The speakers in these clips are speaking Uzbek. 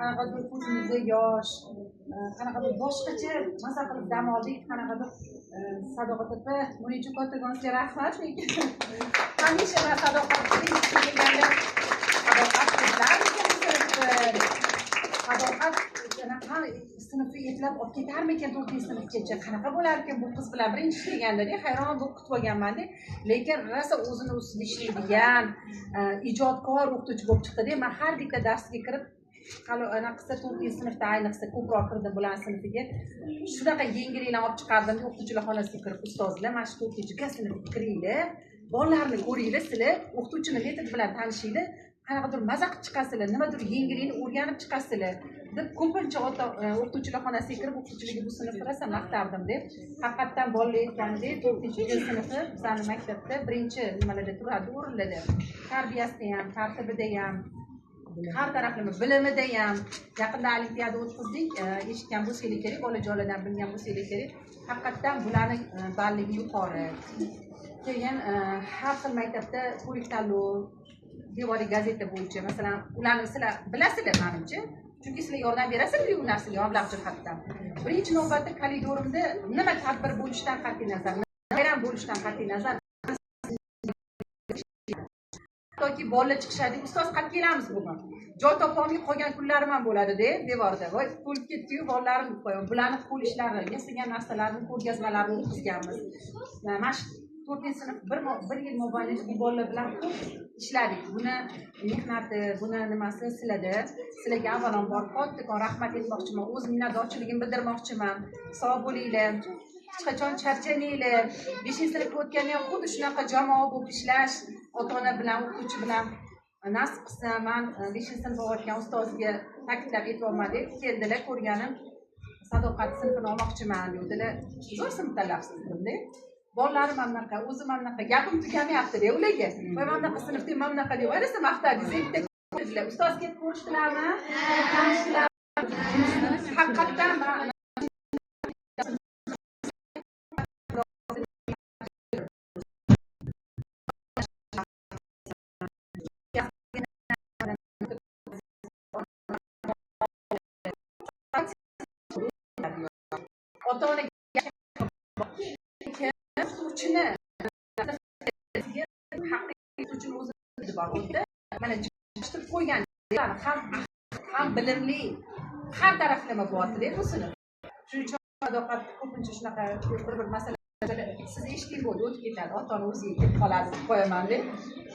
qanaqadir ko'zimizda yosh, qanaqadir boshqacha maza qilib dam oldik, qanaqadir Sadoqat opa, buning uchun kattakon sizga rahmat. Hamisha men Sadoqat kelganda Sadoqat sinfga etlab olib ketarmikan 4 sinfgacha, qanaqa bo'lar ekan bu qiz bilan birinchi kelganda hayron bo'lib kutib olganman-da. Lekin rosa o'zini ustida ishlaydigan, ijodkor o'qituvchi bo'lib chiqdi-da. Men har bitta darsga kirib anaqa 4 sinfda ayniqsa ko'proq kirdim bular sinfiga. Shunaqa yengilliklarni olib chiqardim, o'qituvchilar xonasiga kirib, ustozlar, mana shu 4-ga sinfga kiringlar, bolalarni ko'ringlar, sizlar o'qituvchini metod bilan tanishinglar, qanaqadir maza qilib chiqasizlar, nimadir yengillikni o'rganib chiqasizlar deb ko'pincha o'qituvchilar xonasiga kirib, o'qituvchilarga bu sinfni rosa maqtardim deb. Haqiqatdan bolalar aytgandek, 4-sinfi bizning maktabda birinchi nimalarda turadi, o'rinlarda. Tarbiyasida ham, tartibida ham, har taraflama bilimida ham. Yaqinda olimpiada o'tkazdik, eshitgan bo'lsangiz kerak, bolajonlardan bilgan bo'lsangiz kerak. Haqiqatdan bularning balligi yuqori. Keyin har xil maktabda ko'rik-tanlov, devoriy gazeta bo'yicha, masalan, ularni sizlar bilasizlar menimcha, chunki sizlar yordam berasizlar bu narsaga mablag' jihatdan. Birinchi navbatda koridorimda nima tadbir bo'lishidan qat'iy nazar, bayram bo'lishidan qat'iy nazar, toki bolalar chiqishadi, ustoz qayerga kelamiz bugun. Joy topolmay qolgan kunlarim ham bo'ladi-da, devorda. Voy, to'lib ketdi-yu, bolalarim qo'yib, bularni qo'l ishlari, yasagan narsalarni, ko'rgazmalarni o'tkazganmiz. Mana shu 4-sinf bir yil mobaynida bu bolalar bilan ko'p ishladik. Buni mehnati, buni nimasi sizlarda. Sizlarga avvalambor kattakon rahmat aytmoqchiman. O'z minnatdorchiligimni bildirmoqchiman. Sog' bo'linglar. Hech qachon charchamanglar. 5-sinfga o'tganda ham xuddi shunaqa jamoa bo'lib ishlash, ota-ona bilan, o'qituvchi bilan. Nasib qilsa, men 5-sinfga o'tgan ustozga ta'kidlab aytolmadim. Keldilar, ko'rganim Sadoqat sinfini olmoqchiman dedilar. Zo'r sinf tanlabsiz dedim. Bolalarim ham bunaqa, o'zim ham bunaqa, gapim tugamayapti-da ularga. Voy, men bunaqa sinfda, men bunaqa deb, ayniqsa maqtadingiz, dedilar. Ustoz kelib ko'rishdilarmi? Tanishdilar. Haqiqatdan ota-ona o'qituvchini uchun o'zi bor o'zi mana chiqib qo'ygan ham bilimli, har taraflama bo'lyapti-da bu sinf. Shuning uchun Sadoqat ko'pincha shunaqa bir masala siz eshiting bo'ldi, o'tib ketadi, ota-ona o'ziga ketib qoladi deb qo'yaman-da.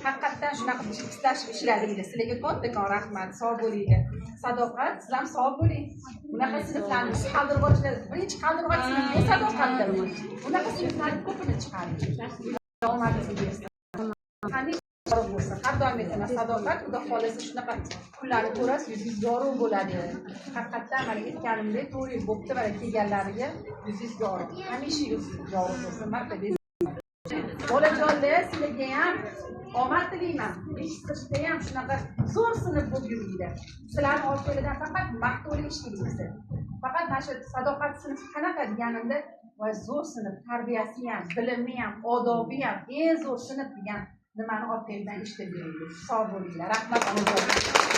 Haqiqatdan shunaqa ishlashib ishladinglar. Sizlarga kattakon rahmat, sog' bo'linglar. Sadoqat, siz ham sog' bo'ling. Bunaqa sinflarni qaldirg'ochlar, birinchi qaldirg'och sinfga Sadoqatdir. Bunaqa sinflarni ko'pini chiqardik. Omadingiz bersin. Hamisha yorug' bo'lsin. Har doim aytaman, Sadoqat, xudo xolasa shunaqa kunlarni ko'rasiz, yuzingiz yorug' bo'ladi. Haqiqatdan mana aytganimdek, 4 yil bo'pti, mana kelganlariga yuzingiz yorug'. Hamisha yuzingiz yorug' bo'lsin. Martabang. Bolajonlar, sizlarga ham omad tilayman. Eshitishda ham shunaqa zo'r sinf bo'lib yuringlar. Sizlarni orqangizdan faqat maqtovli ishlaysiz. Faqat mana shu Sadoqat sinfi qanaqa deganimda, voy zo'r sinf, tarbiyasi ham, bilimi ham, odobi ham, eng zo'r sinf degan nimani orqangizdan eshitib yuringlar. Sog' bo'linglar. Rahmat.